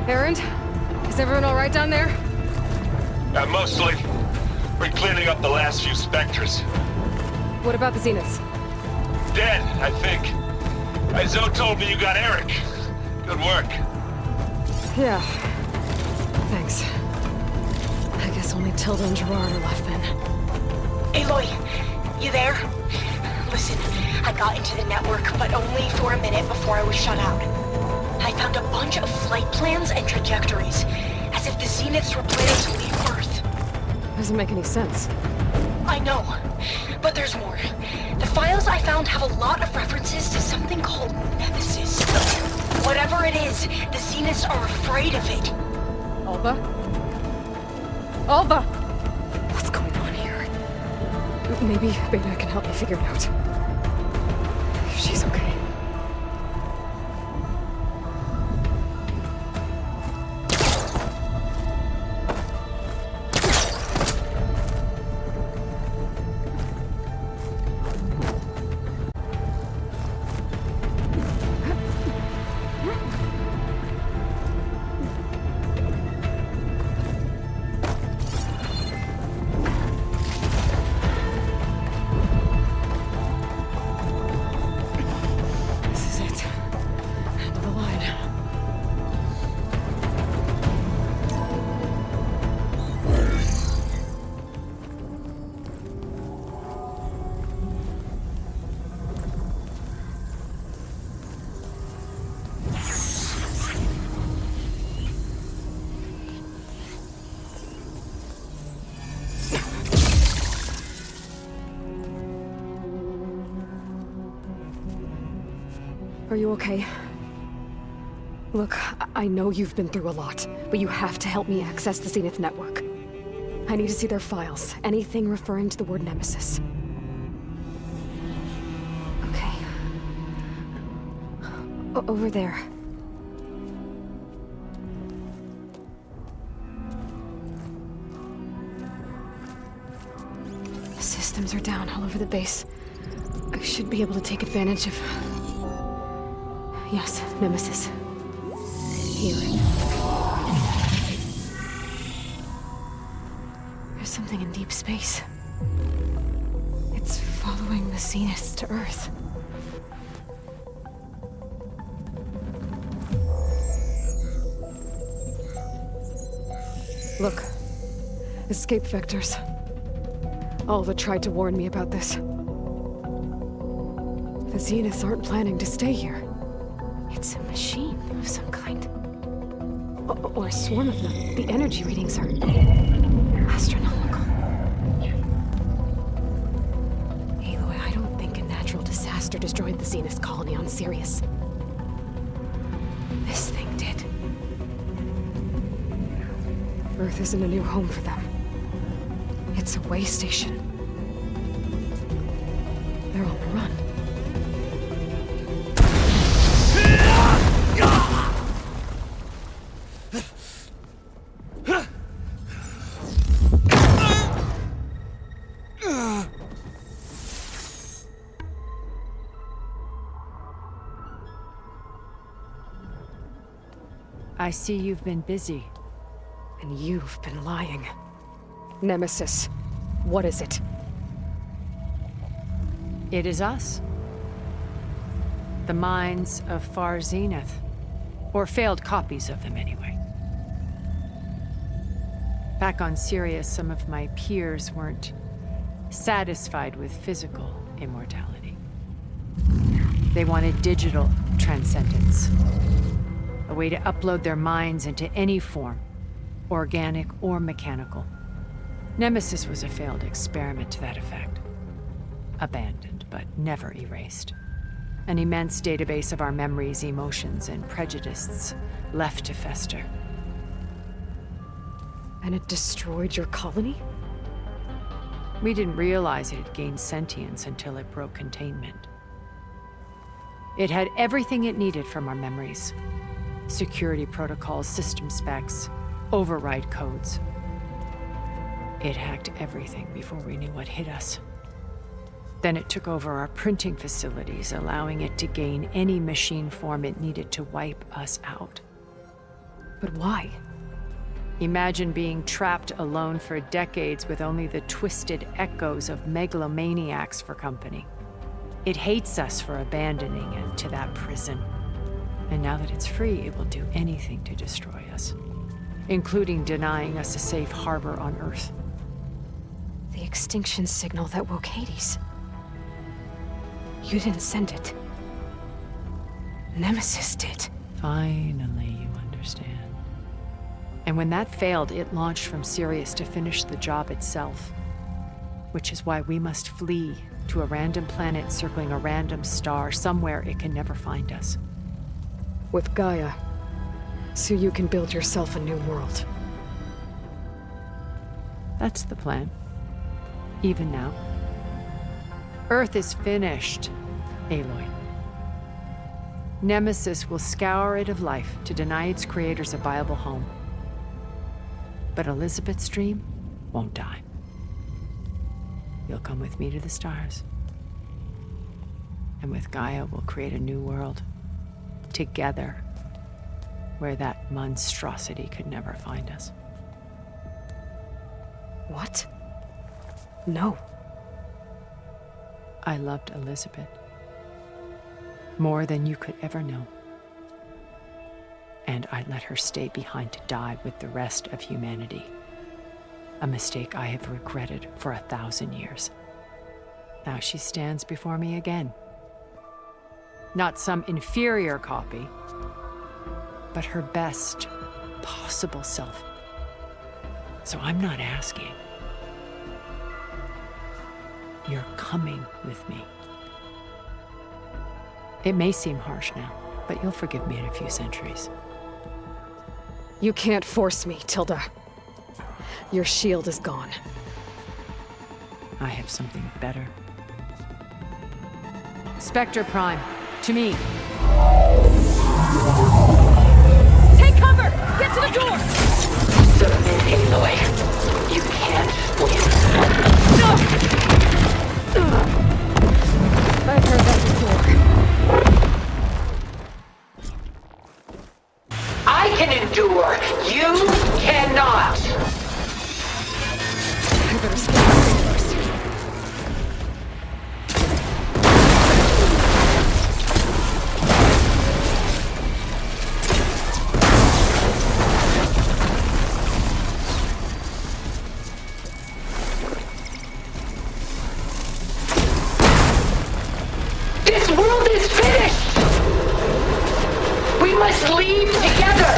Erend? Is everyone all right down there? Mostly. We're cleaning up the last few specters. What about the Zeniths? Dead, I think. Zoe told me you got Eric. Good work. Yeah. Thanks. I guess only Tilda and Gerard are left then. Aloy, you there? Listen, I got into the network, but only for a minute before I was shut out. I found a bunch of flight plans and trajectories, as if the Zeniths were planning to leave Earth. Doesn't make any sense. I know, but there's more. The files I found have a lot of references to something called Nemesis. Whatever it is, the Zeniths are afraid of it. Alva? Alva! What's going on here? Maybe Beta can help me figure it out. If she's okay. Are you okay? Look, I know you've been through a lot, but you have to help me access the Zenith network. I need to see their files, anything referring to the word Nemesis. Okay. Over there. The systems are down all over the base. I should be able to take advantage of... Yes, Nemesis. Here. There's something in deep space. It's following the Zeniths to Earth. Look. Escape vectors. Alva tried to warn me about this. The Zeniths aren't planning to stay here. It's a machine of some kind. Or a swarm of them. The energy readings are astronomical. Aloy, I don't think a natural disaster destroyed the Zenith colony on Sirius. This thing did. Earth isn't a new home for them. It's a way station. They're on the run. I see you've been busy. And you've been lying. Nemesis, what is it? It is us. The minds of Far Zenith. Or failed copies of them, anyway. Back on Sirius, some of my peers weren't satisfied with physical immortality. They wanted digital transcendence. A way to upload their minds into any form, organic or mechanical. Nemesis was a failed experiment to that effect. Abandoned, but never erased. An immense database of our memories, emotions, and prejudices left to fester. And it destroyed your colony? We didn't realize it had gained sentience until it broke containment. It had everything it needed from our memories. Security protocols, system specs, override codes. It hacked everything before we knew what hit us. Then it took over our printing facilities, allowing it to gain any machine form it needed to wipe us out. But why? Imagine being trapped alone for decades with only the twisted echoes of megalomaniacs for company. It hates us for abandoning it to that prison. And now that it's free, it will do anything to destroy us, including denying us a safe harbor on Earth. The extinction signal that woke Hades. You didn't send it. Nemesis did. Finally, you understand. And when that failed, it launched from Sirius to finish the job itself. Which is why we must flee to a random planet circling a random star, somewhere it can never find us. With Gaia, so you can build yourself a new world. That's the plan. Even now. Earth is finished, Aloy. Nemesis will scour it of life to deny its creators a viable home. But Elizabeth's dream won't die. You'll come with me to the stars. And with Gaia, we'll create a new world. Together, where that monstrosity could never find us. What? No. I loved Elizabeth. More than you could ever know. And I let her stay behind to die with the rest of humanity. A mistake I have regretted for 1,000 years. Now she stands before me again. Not some inferior copy, but her best possible self. So I'm not asking. You're coming with me. It may seem harsh now, but you'll forgive me in a few centuries. You can't force me, Tilda. Your shield is gone. I have something better. Spectre Prime, to me. Take cover! Get to the door! Submit, Aloy. You can't win. No! I've heard that before. I can endure. You cannot. I better stay first. This world is finished! We must leave together!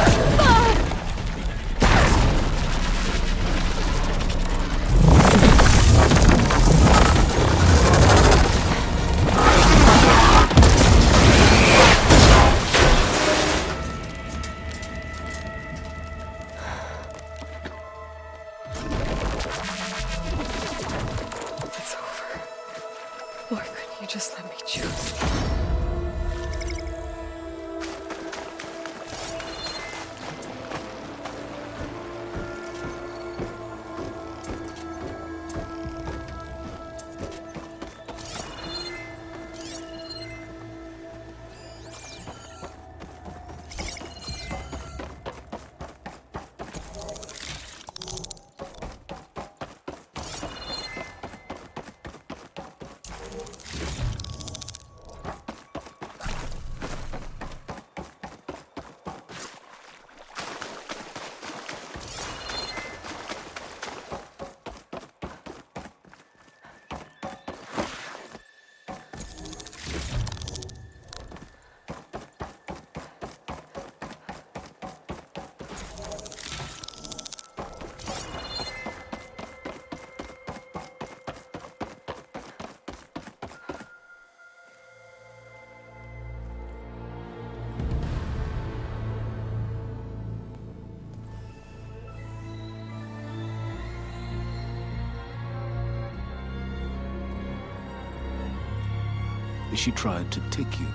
She tried to take you.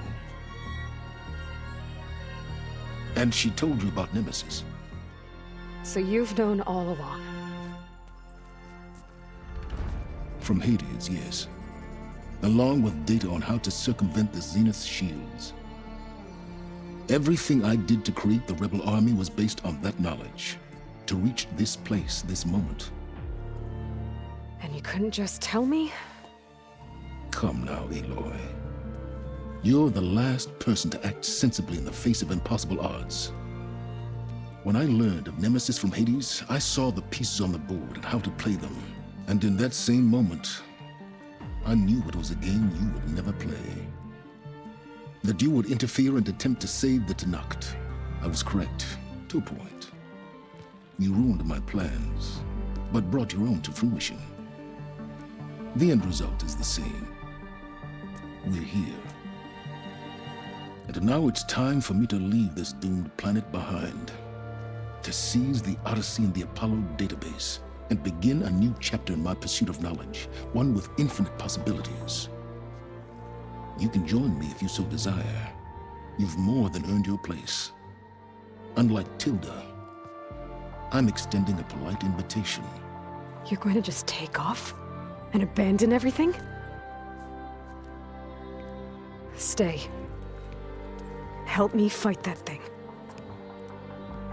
And she told you about Nemesis. So you've known all along. From Hades, yes. Along with data on how to circumvent the Zenith's shields. Everything I did to create the Rebel Army was based on that knowledge. To reach this place, this moment. And you couldn't just tell me? Come now, Aloy. You're the last person to act sensibly in the face of impossible odds. When I learned of Nemesis from Hades, I saw the pieces on the board and how to play them. And in that same moment, I knew it was a game you would never play. That you would interfere and attempt to save the Tenakth. I was correct, to a point. You ruined my plans, but brought your own to fruition. The end result is the same. We're here. And now it's time for me to leave this doomed planet behind. To seize the Odyssey and the Apollo database, and begin a new chapter in my pursuit of knowledge, one with infinite possibilities. You can join me if you so desire. You've more than earned your place. Unlike Tilda, I'm extending a polite invitation. You're going to just take off? And abandon everything? Stay. Help me fight that thing.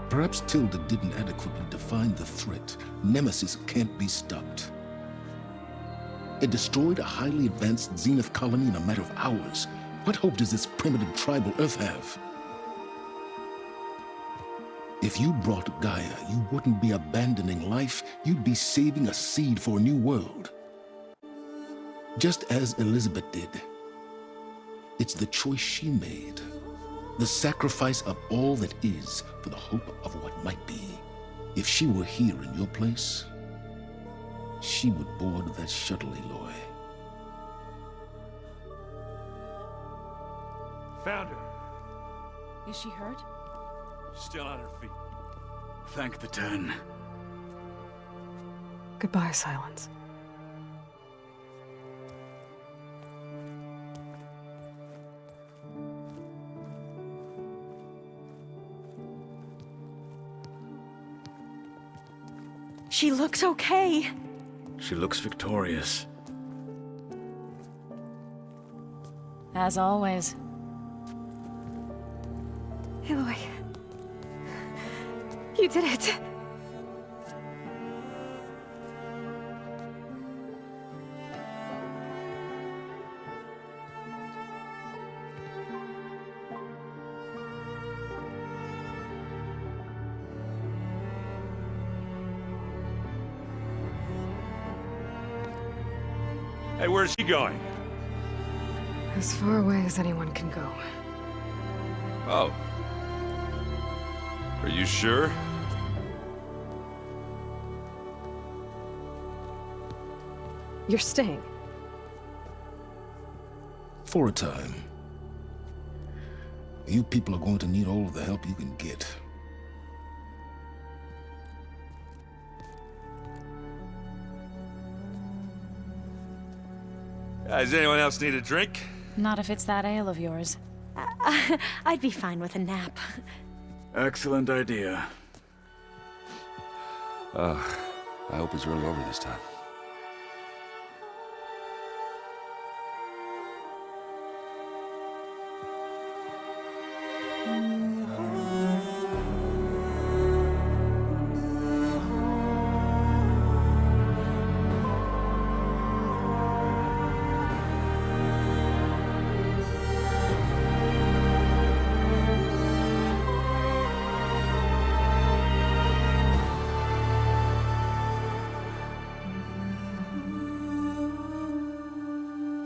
Perhaps Tilda didn't adequately define the threat. Nemesis can't be stopped. It destroyed a highly advanced Zenith colony in a matter of hours. What hope does this primitive tribal Earth have? If you brought Gaia, you wouldn't be abandoning life, you'd be saving a seed for a new world. Just as Elizabeth did. It's the choice she made. The sacrifice of all that is for the hope of what might be. If she were here in your place, she would board that shuttle, Aloy. Found her. Is she hurt? Still on her feet. Thank the Ten. Goodbye, Silence. She looks okay. She looks victorious. As always. Aloy. You did it. Hey, where's she going? As far away as anyone can go. Oh. Are you sure? You're staying. For a time. You people are going to need all of the help you can get. Does anyone else need a drink? Not if it's that ale of yours. I'd be fine with a nap. Excellent idea. I hope it's really over this time.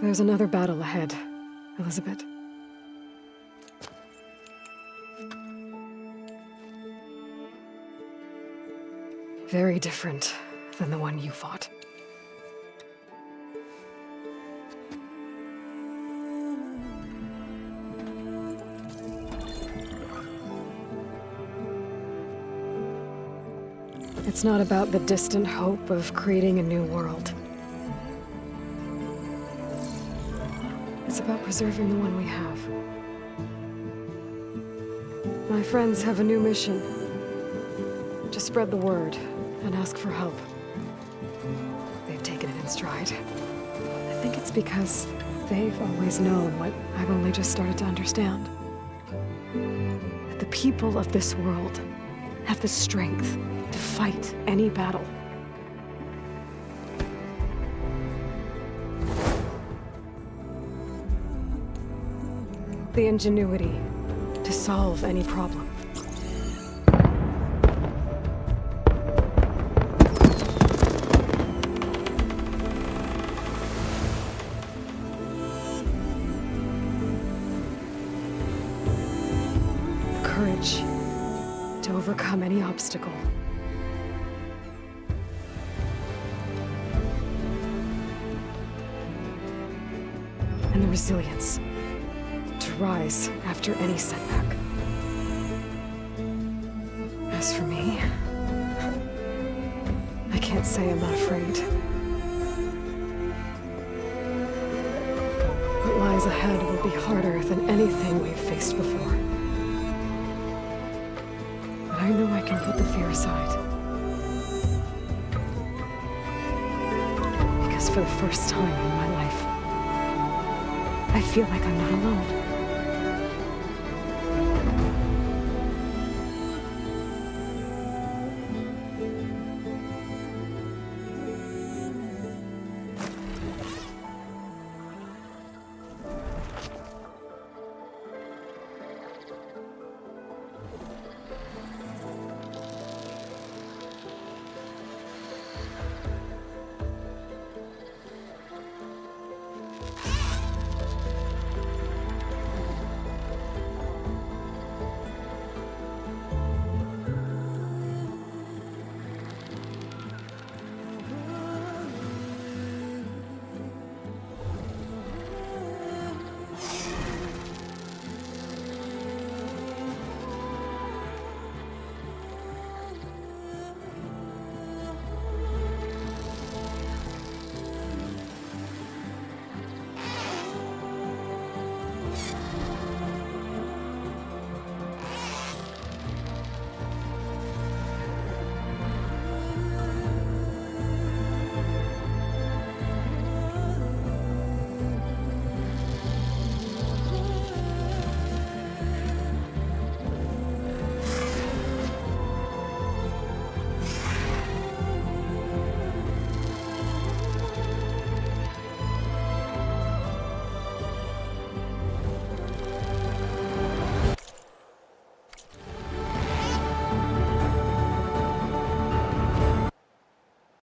There's another battle ahead, Elizabeth. Very different than the one you fought. It's not about the distant hope of creating a new world. It's about preserving the one we have. My friends have a new mission. To spread the word and ask for help. They've taken it in stride. I think it's because they've always known what I've only just started to understand. That the people of this world have the strength to fight any battle. The ingenuity to solve any problem. The courage to overcome any obstacle. And the resilience to rise after any setback. As for me, I can't say I'm not afraid. What lies ahead will be harder than anything we've faced before. But I know I can put the fear aside. Because for the first time in my life, I feel like I'm not alone.